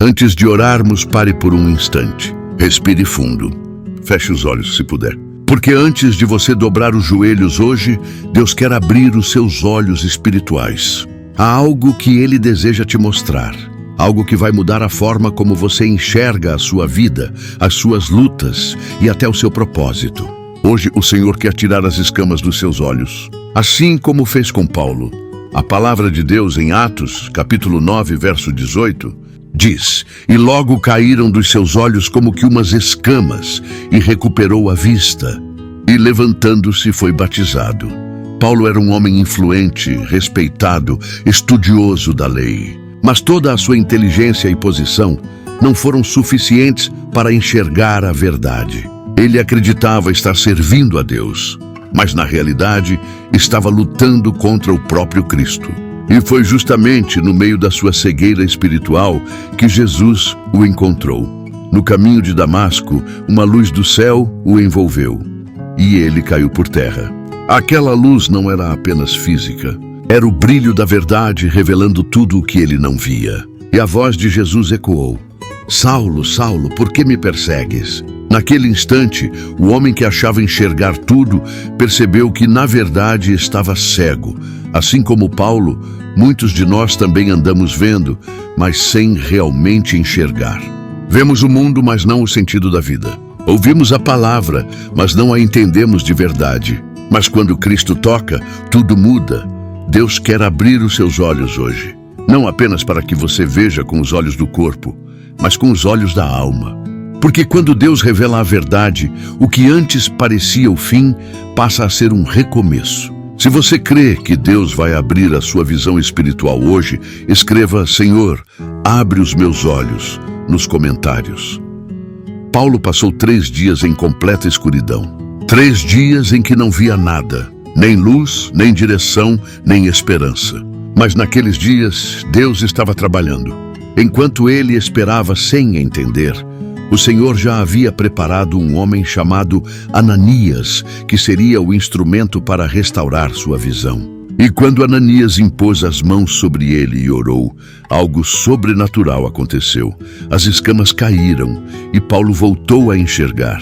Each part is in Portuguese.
Antes de orarmos, pare por um instante. Respire fundo. Feche os olhos se puder. Porque antes de você dobrar os joelhos hoje, Deus quer abrir os seus olhos espirituais. Há algo que Ele deseja te mostrar. Algo que vai mudar a forma como você enxerga a sua vida, as suas lutas e até o seu propósito. Hoje o Senhor quer tirar as escamas dos seus olhos. Assim como fez com Paulo. A palavra de Deus em Atos, capítulo 9, verso 18, diz: "E logo caíram dos seus olhos como que umas escamas, e recuperou a vista. E levantando-se foi batizado." Paulo era um homem influente, respeitado, estudioso da lei. Mas toda a sua inteligência e posição não foram suficientes para enxergar a verdade. Ele acreditava estar servindo a Deus, mas na realidade estava lutando contra o próprio Cristo. E foi justamente no meio da sua cegueira espiritual que Jesus o encontrou. No caminho de Damasco, uma luz do céu o envolveu, e ele caiu por terra. Aquela luz não era apenas física, era o brilho da verdade revelando tudo o que ele não via. E a voz de Jesus ecoou: "Saulo, Saulo, por que me persegues?" Naquele instante, o homem que achava enxergar tudo percebeu que na verdade estava cego. Assim como Paulo, muitos de nós também andamos vendo, mas sem realmente enxergar. Vemos o mundo, mas não o sentido da vida. Ouvimos a palavra, mas não a entendemos de verdade. Mas quando Cristo toca, tudo muda. Deus quer abrir os seus olhos hoje. Não apenas para que você veja com os olhos do corpo, mas com os olhos da alma. Porque quando Deus revela a verdade, o que antes parecia o fim, passa a ser um recomeço. Se você crê que Deus vai abrir a sua visão espiritual hoje, escreva: "Senhor, abre os meus olhos", nos comentários. Paulo passou 3 dias em completa escuridão. 3 dias em que não via nada, nem luz, nem direção, nem esperança. Mas naqueles dias, Deus estava trabalhando. Enquanto ele esperava sem entender, o Senhor já havia preparado um homem chamado Ananias, que seria o instrumento para restaurar sua visão. E quando Ananias impôs as mãos sobre ele e orou, algo sobrenatural aconteceu. As escamas caíram e Paulo voltou a enxergar.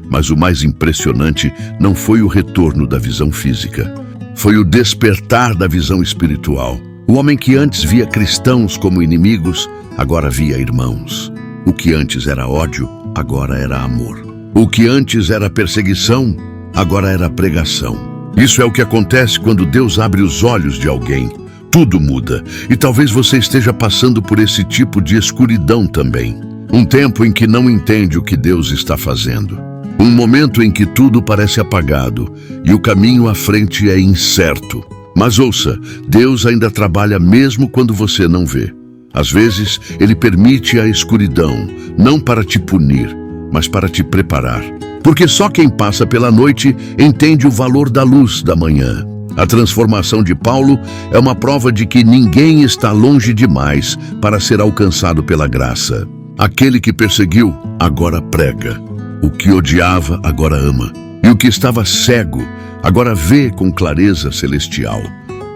Mas o mais impressionante não foi o retorno da visão física. Foi o despertar da visão espiritual. O homem que antes via cristãos como inimigos, agora via irmãos. O que antes era ódio, agora era amor. O que antes era perseguição, agora era pregação. Isso é o que acontece quando Deus abre os olhos de alguém. Tudo muda. E talvez você esteja passando por esse tipo de escuridão também. Um tempo em que não entende o que Deus está fazendo. Um momento em que tudo parece apagado e o caminho à frente é incerto. Mas ouça, Deus ainda trabalha mesmo quando você não vê. Às vezes, Ele permite a escuridão, não para te punir, mas para te preparar. Porque só quem passa pela noite entende o valor da luz da manhã. A transformação de Paulo é uma prova de que ninguém está longe demais para ser alcançado pela graça. Aquele que perseguiu, agora prega. O que odiava, agora ama. E o que estava cego, agora vê com clareza celestial.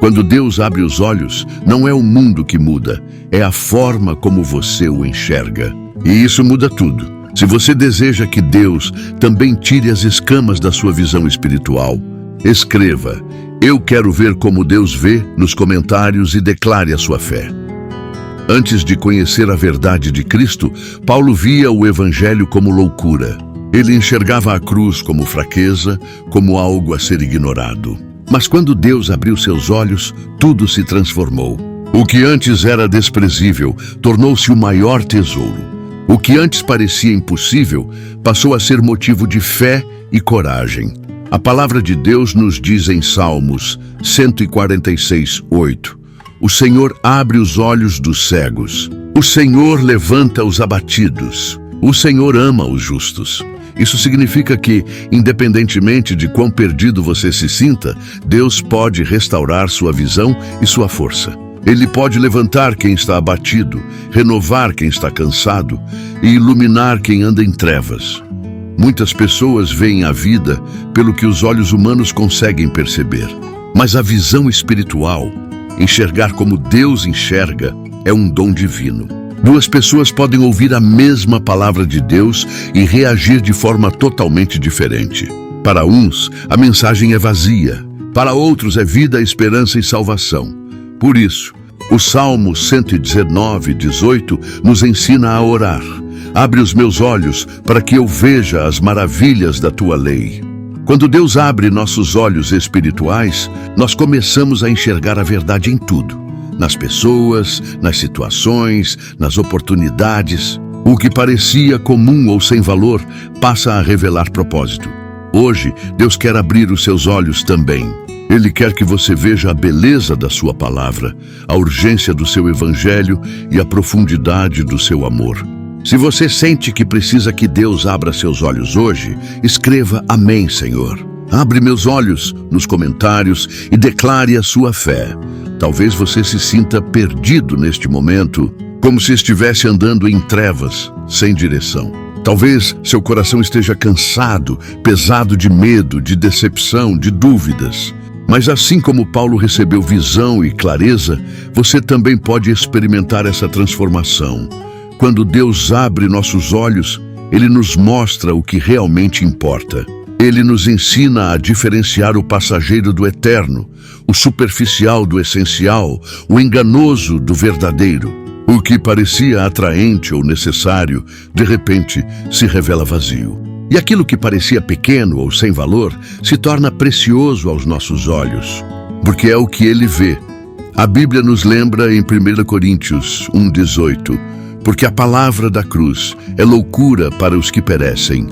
Quando Deus abre os olhos, não é o mundo que muda, é a forma como você o enxerga. E isso muda tudo. Se você deseja que Deus também tire as escamas da sua visão espiritual, escreva: "Eu quero ver como Deus vê", nos comentários e declare a sua fé. Antes de conhecer a verdade de Cristo, Paulo via o Evangelho como loucura. Ele enxergava a cruz como fraqueza, como algo a ser ignorado. Mas quando Deus abriu seus olhos, tudo se transformou. O que antes era desprezível tornou-se o maior tesouro. O que antes parecia impossível passou a ser motivo de fé e coragem. A palavra de Deus nos diz em Salmos 146:8: "O Senhor abre os olhos dos cegos. O Senhor levanta os abatidos. O Senhor ama os justos." Isso significa que, independentemente de quão perdido você se sinta, Deus pode restaurar sua visão e sua força. Ele pode levantar quem está abatido, renovar quem está cansado e iluminar quem anda em trevas. Muitas pessoas veem a vida pelo que os olhos humanos conseguem perceber. Mas a visão espiritual, enxergar como Deus enxerga, é um dom divino. Duas pessoas podem ouvir a mesma palavra de Deus e reagir de forma totalmente diferente. Para uns, a mensagem é vazia. Para outros, é vida, esperança e salvação. Por isso, o Salmo 119:18 nos ensina a orar. Abre os meus olhos para que eu veja as maravilhas da tua lei. Quando Deus abre nossos olhos espirituais, nós começamos a enxergar a verdade em tudo. Nas pessoas, nas situações, nas oportunidades. O que parecia comum ou sem valor passa a revelar propósito. Hoje, Deus quer abrir os seus olhos também. Ele quer que você veja a beleza da sua palavra, a urgência do seu evangelho e a profundidade do seu amor. Se você sente que precisa que Deus abra seus olhos hoje, escreva Amém, Senhor. Abre meus olhos nos comentários e declare a sua fé. Talvez você se sinta perdido neste momento, como se estivesse andando em trevas, sem direção. Talvez seu coração esteja cansado, pesado de medo, de decepção, de dúvidas. Mas assim como Paulo recebeu visão e clareza, você também pode experimentar essa transformação. Quando Deus abre nossos olhos, Ele nos mostra o que realmente importa. Ele nos ensina a diferenciar o passageiro do eterno, o superficial do essencial, o enganoso do verdadeiro. O que parecia atraente ou necessário, de repente, se revela vazio. E aquilo que parecia pequeno ou sem valor, se torna precioso aos nossos olhos, porque é o que Ele vê. A Bíblia nos lembra em 1 Coríntios 1:18, porque a palavra da cruz é loucura para os que perecem,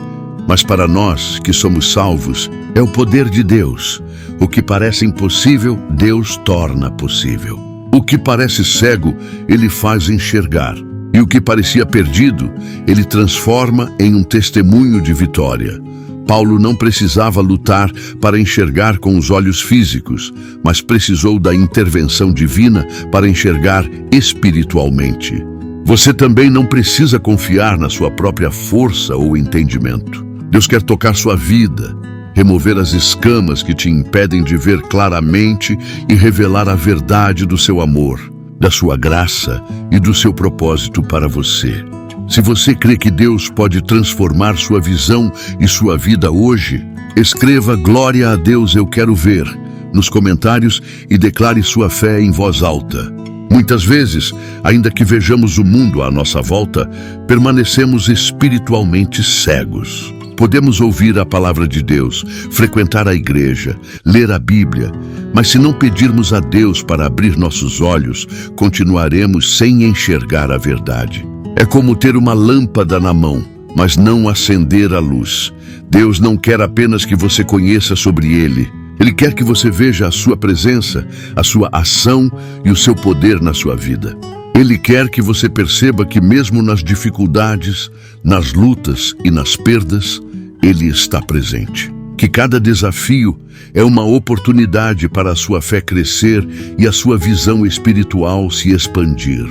mas para nós que somos salvos, é o poder de Deus. O que parece impossível, Deus torna possível. O que parece cego, Ele faz enxergar. E o que parecia perdido, Ele transforma em um testemunho de vitória. Paulo não precisava lutar para enxergar com os olhos físicos, mas precisou da intervenção divina para enxergar espiritualmente. Você também não precisa confiar na sua própria força ou entendimento. Deus quer tocar sua vida, remover as escamas que te impedem de ver claramente e revelar a verdade do seu amor, da sua graça e do seu propósito para você. Se você crê que Deus pode transformar sua visão e sua vida hoje, escreva Glória a Deus, eu quero ver nos comentários e declare sua fé em voz alta. Muitas vezes, ainda que vejamos o mundo à nossa volta, permanecemos espiritualmente cegos. Podemos ouvir a palavra de Deus, frequentar a igreja, ler a Bíblia, mas se não pedirmos a Deus para abrir nossos olhos, continuaremos sem enxergar a verdade. É como ter uma lâmpada na mão, mas não acender a luz. Deus não quer apenas que você conheça sobre Ele. Ele quer que você veja a sua presença, a sua ação e o seu poder na sua vida. Ele quer que você perceba que mesmo nas dificuldades, nas lutas e nas perdas, Ele está presente. Que cada desafio é uma oportunidade para a sua fé crescer e a sua visão espiritual se expandir.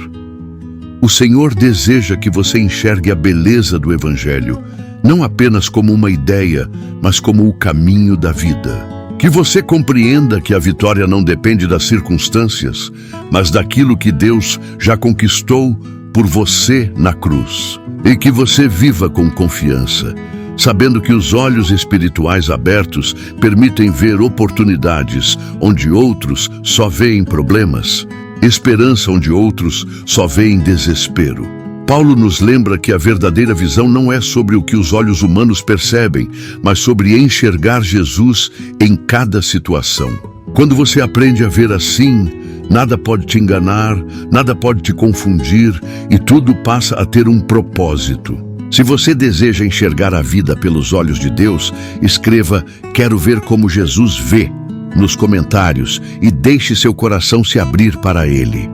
O Senhor deseja que você enxergue a beleza do Evangelho, não apenas como uma ideia, mas como o caminho da vida. Que você compreenda que a vitória não depende das circunstâncias, mas daquilo que Deus já conquistou por você na cruz. E que você viva com confiança, sabendo que os olhos espirituais abertos permitem ver oportunidades onde outros só veem problemas, esperança onde outros só veem desespero. Paulo nos lembra que a verdadeira visão não é sobre o que os olhos humanos percebem, mas sobre enxergar Jesus em cada situação. Quando você aprende a ver assim, nada pode te enganar, nada pode te confundir e tudo passa a ter um propósito. Se você deseja enxergar a vida pelos olhos de Deus, escreva Quero ver como Jesus vê nos comentários e deixe seu coração se abrir para Ele.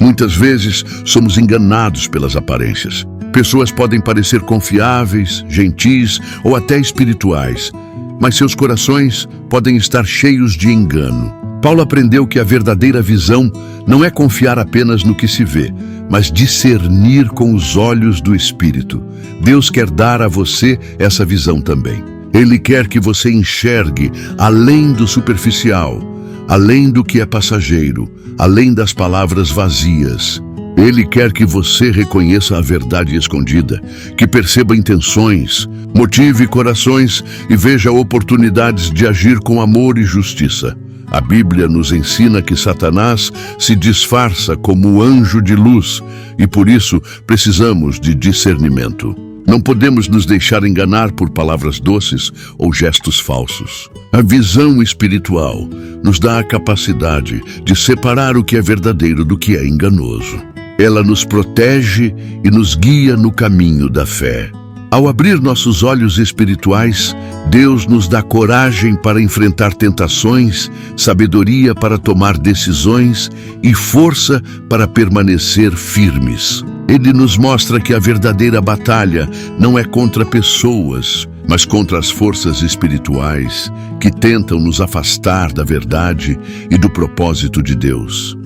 Muitas vezes somos enganados pelas aparências. Pessoas podem parecer confiáveis, gentis ou até espirituais, mas seus corações podem estar cheios de engano. Paulo aprendeu que a verdadeira visão não é confiar apenas no que se vê, mas discernir com os olhos do Espírito. Deus quer dar a você essa visão também. Ele quer que você enxergue além do superficial, além do que é passageiro, além das palavras vazias. Ele quer que você reconheça a verdade escondida, que perceba intenções, motive corações e veja oportunidades de agir com amor e justiça. A Bíblia nos ensina que Satanás se disfarça como anjo de luz e por isso precisamos de discernimento. Não podemos nos deixar enganar por palavras doces ou gestos falsos. A visão espiritual nos dá a capacidade de separar o que é verdadeiro do que é enganoso. Ela nos protege e nos guia no caminho da fé. Ao abrir nossos olhos espirituais, Deus nos dá coragem para enfrentar tentações, sabedoria para tomar decisões e força para permanecer firmes. Ele nos mostra que a verdadeira batalha não é contra pessoas, mas contra as forças espirituais que tentam nos afastar da verdade e do propósito de Deus.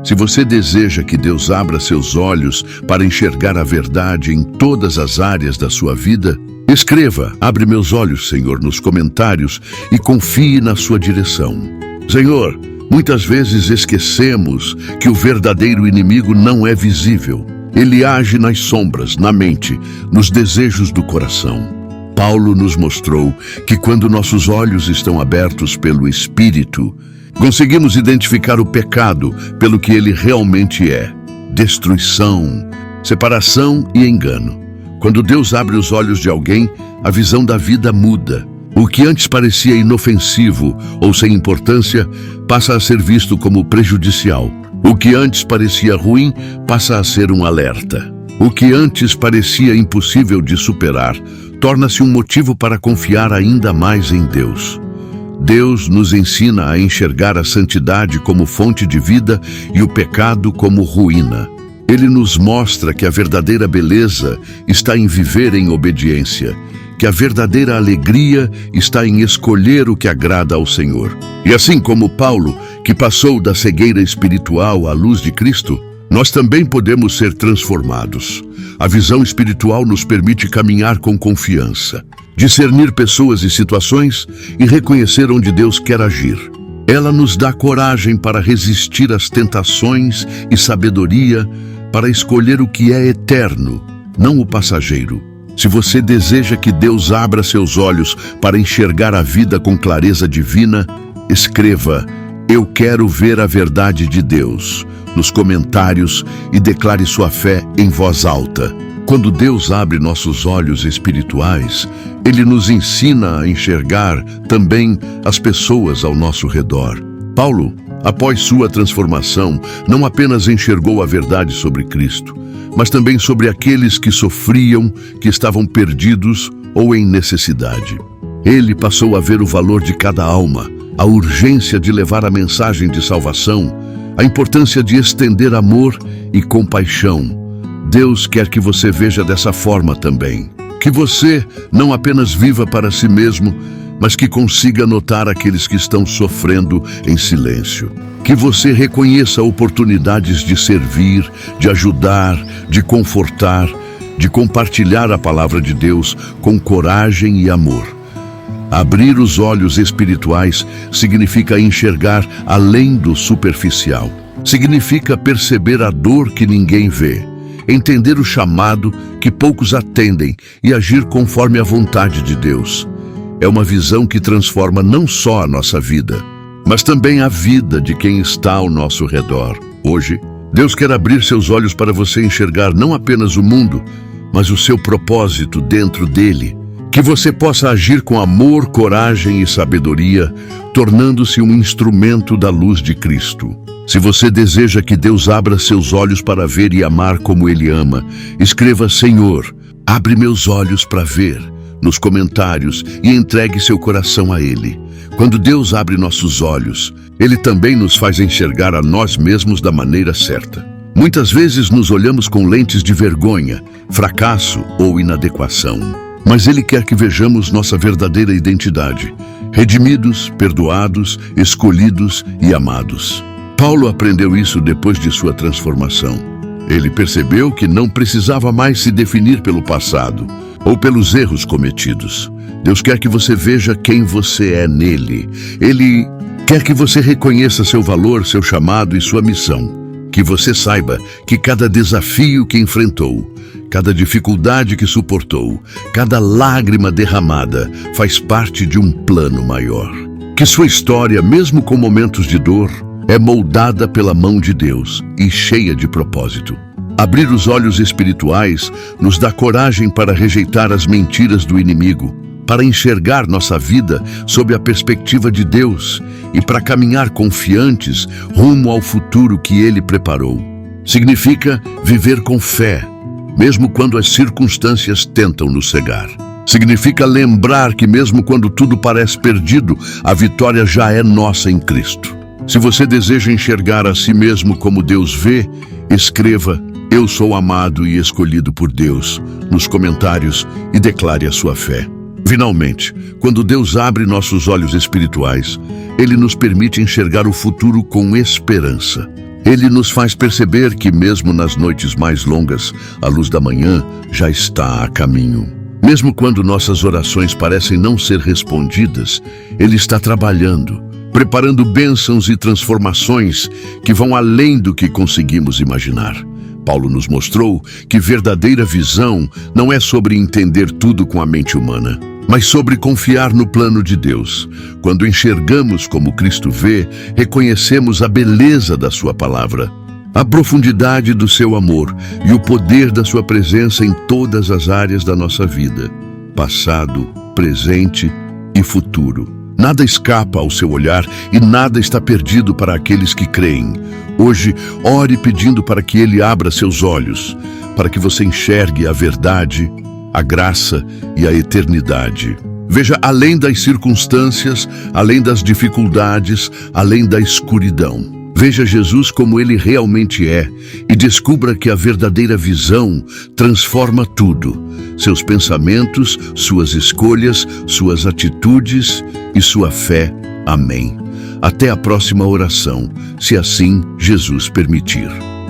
Se você deseja que Deus abra seus olhos para enxergar a verdade em todas as áreas da sua vida, escreva: "Abre meus olhos, Senhor", nos comentários e confie na sua direção. Senhor, muitas vezes esquecemos que o verdadeiro inimigo não é visível. Ele age nas sombras, na mente, nos desejos do coração. Paulo nos mostrou que quando nossos olhos estão abertos pelo Espírito, conseguimos identificar o pecado pelo que ele realmente é: destruição, separação e engano. Quando Deus abre os olhos de alguém, a visão da vida muda. O que antes parecia inofensivo ou sem importância passa a ser visto como prejudicial. O que antes parecia ruim passa a ser um alerta. O que antes parecia impossível de superar torna-se um motivo para confiar ainda mais em Deus. Deus nos ensina a enxergar a santidade como fonte de vida e o pecado como ruína. Ele nos mostra que a verdadeira beleza está em viver em obediência, que a verdadeira alegria está em escolher o que agrada ao Senhor. E assim como Paulo, que passou da cegueira espiritual à luz de Cristo, nós também podemos ser transformados. A visão espiritual nos permite caminhar com confiança, discernir pessoas e situações e reconhecer onde Deus quer agir. Ela nos dá coragem para resistir às tentações e sabedoria para escolher o que é eterno, não o passageiro. Se você deseja que Deus abra seus olhos para enxergar a vida com clareza divina, escreva: "Eu quero ver a verdade de Deus", nos comentários e declare sua fé em voz alta. Quando Deus abre nossos olhos espirituais, Ele nos ensina a enxergar também as pessoas ao nosso redor. Paulo, após sua transformação, não apenas enxergou a verdade sobre Cristo, mas também sobre aqueles que sofriam, que estavam perdidos ou em necessidade. Ele passou a ver o valor de cada alma, a urgência de levar a mensagem de salvação, a importância de estender amor e compaixão. Deus quer que você veja dessa forma também. Que você não apenas viva para si mesmo, mas que consiga notar aqueles que estão sofrendo em silêncio. Que você reconheça oportunidades de servir, de ajudar, de confortar, de compartilhar a palavra de Deus com coragem e amor. Abrir os olhos espirituais significa enxergar além do superficial. Significa perceber a dor que ninguém vê, entender o chamado que poucos atendem e agir conforme a vontade de Deus. É uma visão que transforma não só a nossa vida, mas também a vida de quem está ao nosso redor. Hoje, Deus quer abrir seus olhos para você enxergar não apenas o mundo, mas o seu propósito dentro dele. Que você possa agir com amor, coragem e sabedoria, tornando-se um instrumento da luz de Cristo. Se você deseja que Deus abra seus olhos para ver e amar como Ele ama, escreva: "Senhor, abre meus olhos para ver", nos comentários e entregue seu coração a Ele. Quando Deus abre nossos olhos, Ele também nos faz enxergar a nós mesmos da maneira certa. Muitas vezes nos olhamos com lentes de vergonha, fracasso ou inadequação. Mas Ele quer que vejamos nossa verdadeira identidade: redimidos, perdoados, escolhidos e amados. Paulo aprendeu isso depois de sua transformação. Ele percebeu que não precisava mais se definir pelo passado ou pelos erros cometidos. Deus quer que você veja quem você é nele. Ele quer que você reconheça seu valor, seu chamado e sua missão. Que você saiba que cada desafio que enfrentou, cada dificuldade que suportou, cada lágrima derramada faz parte de um plano maior. Que sua história, mesmo com momentos de dor, é moldada pela mão de Deus e cheia de propósito. Abrir os olhos espirituais nos dá coragem para rejeitar as mentiras do inimigo, para enxergar nossa vida sob a perspectiva de Deus e para caminhar confiantes rumo ao futuro que Ele preparou. Significa viver com fé, mesmo quando as circunstâncias tentam nos cegar. Significa lembrar que mesmo quando tudo parece perdido, a vitória já é nossa em Cristo. Se você deseja enxergar a si mesmo como Deus vê, escreva "Eu sou amado e escolhido por Deus" nos comentários e declare a sua fé. Finalmente, quando Deus abre nossos olhos espirituais, Ele nos permite enxergar o futuro com esperança. Ele nos faz perceber que mesmo nas noites mais longas, a luz da manhã já está a caminho. Mesmo quando nossas orações parecem não ser respondidas, Ele está trabalhando, preparando bênçãos e transformações que vão além do que conseguimos imaginar. Paulo nos mostrou que verdadeira visão não é sobre entender tudo com a mente humana, mas sobre confiar no plano de Deus. Quando enxergamos como Cristo vê, reconhecemos a beleza da sua palavra, a profundidade do seu amor e o poder da sua presença em todas as áreas da nossa vida, passado, presente e futuro. Nada escapa ao seu olhar e nada está perdido para aqueles que creem. Hoje, ore pedindo para que Ele abra seus olhos, para que você enxergue a verdade, a graça e a eternidade. Veja além das circunstâncias, além das dificuldades, além da escuridão. Veja Jesus como Ele realmente é e descubra que a verdadeira visão transforma tudo: seus pensamentos, suas escolhas, suas atitudes e sua fé. Amém. Até a próxima oração, se assim Jesus permitir.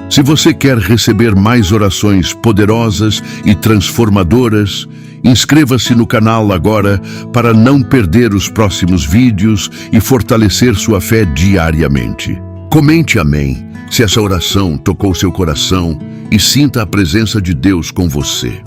Se você quer receber mais orações poderosas e transformadoras, inscreva-se no canal agora para não perder os próximos vídeos e fortalecer sua fé diariamente. Comente amém se essa oração tocou seu coração e sinta a presença de Deus com você.